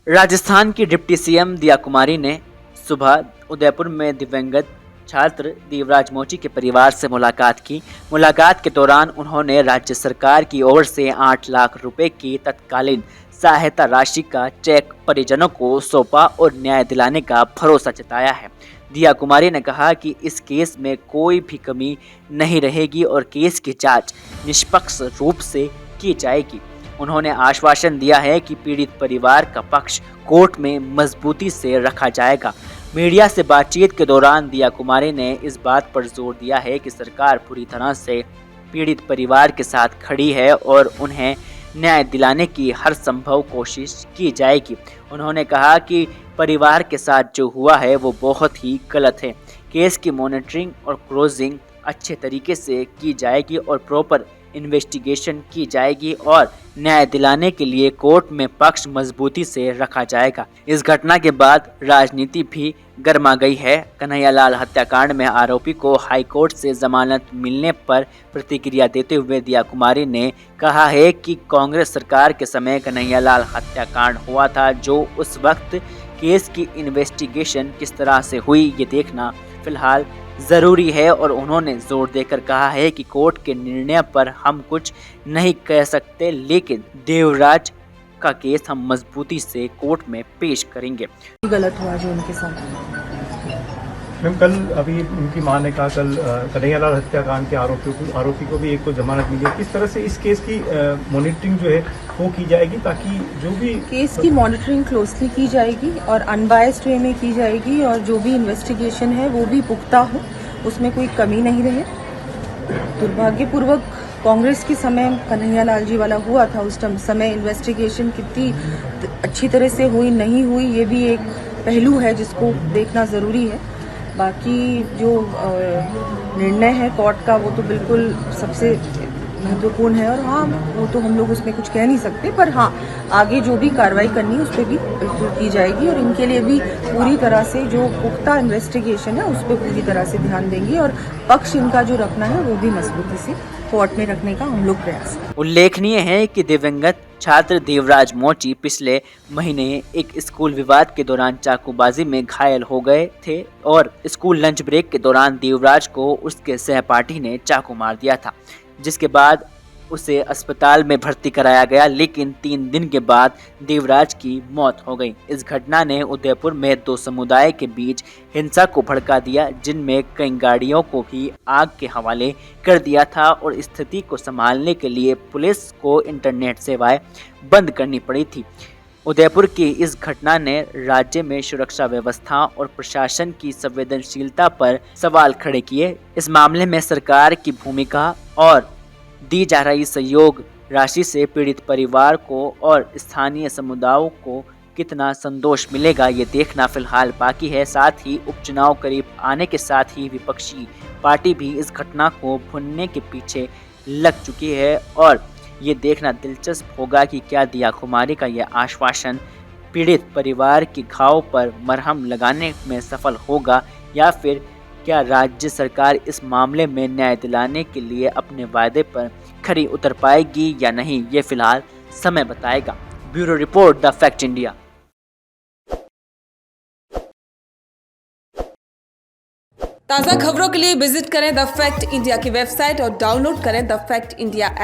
राजस्थान की deputy CM दिया कुमारी ने सुबह उदयपुर में दिवंगत छात्र देवराज मोची के परिवार से मुलाकात की। मुलाकात के दौरान उन्होंने राज्य सरकार की ओर से 8 लाख रुपए की तत्कालीन सहायता राशि का चेक परिजनों को सौंपा और न्याय दिलाने का भरोसा जताया है। दिया कुमारी ने कहा कि इस केस में कोई भी कमी नहीं रहेगी और केस की जांच निष्पक्ष रूप से की जाएगी। उन्होंने आश्वासन दिया है कि पीड़ित परिवार का पक्ष कोर्ट में मजबूती से रखा जाएगा। मीडिया से बातचीत के दौरान दिया कुमारी ने इस बात पर जोर दिया है कि सरकार पूरी तरह से पीड़ित परिवार के साथ खड़ी है और उन्हें न्याय दिलाने की हर संभव कोशिश की जाएगी। उन्होंने कहा कि परिवार के साथ जो हुआ है वो बहुत ही गलत है। केस की मॉनिटरिंग और क्लोजिंग अच्छे तरीके से की जाएगी और प्रॉपर इन्वेस्टिगेशन की जाएगी और न्याय दिलाने के लिए कोर्ट में पक्ष मजबूती से रखा जाएगा। इस घटना के बाद राजनीति भी गर्मा गई है। कन्हैयालाल हत्याकांड में आरोपी को हाई कोर्ट से जमानत मिलने पर प्रतिक्रिया देते हुए दिया कुमारी ने कहा है कि कांग्रेस सरकार के समय कन्हैयालाल हत्याकांड हुआ था, जो उस वक्त केस की इन्वेस्टिगेशन किस तरह से हुई ये देखना फिलहाल ज़रूरी है। और उन्होंने जोर देकर कहा है कि कोर्ट के निर्णय पर हम कुछ नहीं कह सकते, लेकिन देवराज का केस हम मजबूती से कोर्ट में पेश करेंगे। गलत हुआ जो उनके साथ। मैम, कल अभी उनकी मां ने कहा कल कन्हैयालाल हत्याकांड के आरोपी को भी एक को जमानत मिली है। किस तरह से इस केस की मॉनिटरिंग जो है वो की जाएगी ताकि जो भी केस की मॉनिटरिंग क्लोजली की जाएगी और अनबायस्ड वे में की जाएगी और जो भी इन्वेस्टिगेशन है वो भी पुख्ता हो, उसमें कोई कमी नहीं रहे। दुर्भाग्यपूर्वक कांग्रेस के समय कन्हैयालाल जी वाला हुआ था, उस समय इन्वेस्टिगेशन कितनी अच्छी तरह से हुई नहीं हुई ये भी एक पहलू है जिसको देखना ज़रूरी है। बाकी जो निर्णय है कोर्ट का वो तो बिल्कुल सबसे महत्वपूर्ण है और हाँ, वो तो हम लोग उसमें कुछ कह नहीं सकते, पर हाँ आगे जो भी कार्रवाई करनी है उस पर भी बिल्कुल की जाएगी और इनके लिए भी पूरी तरह से जो पुख्ता इन्वेस्टिगेशन है उस पर पूरी तरह से ध्यान देंगे और पक्ष इनका जो रखना है वो भी मजबूती से कोर्ट में रखने का हम लोग प्रयास। उल्लेखनीय है कि दिवंगत छात्र देवराज मोची पिछले महीने एक स्कूल विवाद के दौरान चाकूबाजी में घायल हो गए थे और स्कूल लंच ब्रेक के दौरान देवराज को उसके सहपाठी ने चाकू मार दिया था, जिसके बाद उसे अस्पताल में भर्ती कराया गया, लेकिन 3 दिन के बाद देवराज की मौत हो गई। इस घटना ने उदयपुर में 2 समुदाय के बीच हिंसा को भड़का दिया, जिनमें कई गाड़ियों को भी आग के हवाले कर दिया था और स्थिति को संभालने के लिए पुलिस को इंटरनेट सेवाएं बंद करनी पड़ी थी। उदयपुर की इस घटना ने राज्य में सुरक्षा व्यवस्था और प्रशासन की संवेदनशीलता पर सवाल खड़े किए। इस मामले में सरकार की भूमिका और दी जा रही सहयोग राशि से पीड़ित परिवार को और स्थानीय समुदायों को कितना संतोष मिलेगा ये देखना फिलहाल बाकी है। साथ ही उपचुनाव करीब आने के साथ ही विपक्षी पार्टी भी इस घटना को भुनने के पीछे लग चुकी है और ये देखना दिलचस्प होगा कि क्या दिया कुमारी का यह आश्वासन पीड़ित परिवार के घाव पर मरहम लगाने में सफल होगा या फिर क्या राज्य सरकार इस मामले में न्याय दिलाने के लिए अपने वायदे पर खरी उतर पाएगी या नहीं, ये फिलहाल समय बताएगा। Bureau report, the fact India. ताज़ा खबरों के लिए विजिट करें द फैक्ट इंडिया की वेबसाइट और डाउनलोड करें द फैक्ट इंडिया ऐप।